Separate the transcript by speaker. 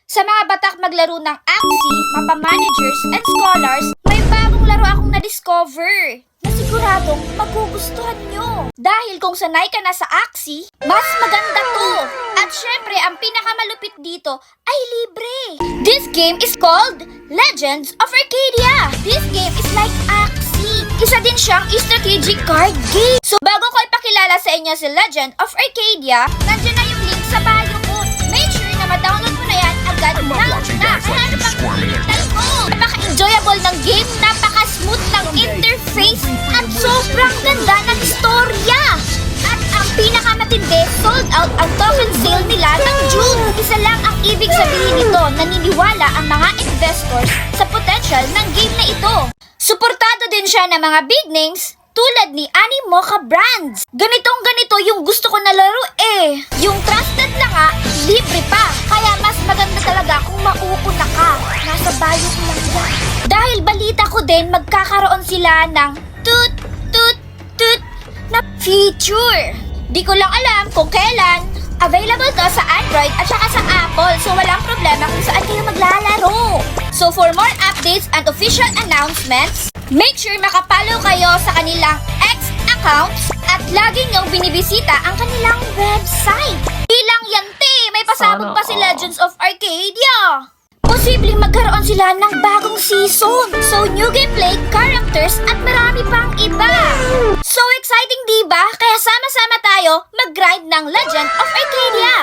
Speaker 1: Sa mga batak maglaro ng Axie, mapa managers, and scholars, may bagong laro akong na-discover na siguradong magugustuhan nyo. Dahil kung sanay ka na sa Axie, mas maganda to. At syempre, ang pinakamalupit dito ay libre. This game is called Legends of Arcadia. This game is like Axie. Isa din siyang strategic card game. So bago ko ipakilala sa inyo si Legend of Arcadia, nandiyan na yung link sa bio ko. Make sure na ma-download mo na yan agad na. Ano pang hinihintay mo? Napaka-enjoyable ng game, napaka-smooth ng interface, at sobrang ganda ng istorya. At ang pinakamatindi, sold out ang token sale nila ng June. Isa lang ang ibig sabihin nito, naniniwala ang mga investors sa potential ng game na ito. Suportado din siya ng mga big names tulad ni Animoca Brands. Ganitong ganito yung gusto ko na laro eh. Yung trusted na nga, libre pa. Kaya mas maganda talaga kung mauuna ka. Nasa bio ko lang yan. Dahil balita ko din magkakaroon sila ng toot toot toot na feature. Di ko lang alam kung kailan. Available to sa Android at saka sa Apple, so walang problema kung saan kayo maglalaro. So for more updates and official announcements, make sure makapollow kayo sa kanilang X accounts at lagi niyong binibisita ang kanilang website. Bilang yan te, may pasabog pa si Legends of Arcadia. Posibleng magkaroon sila ng bagong season. So new gameplay, characters, at marami pang iba. So exciting diba? Kaya sama-sama tayo mag-grind ng Legend of Arcadia.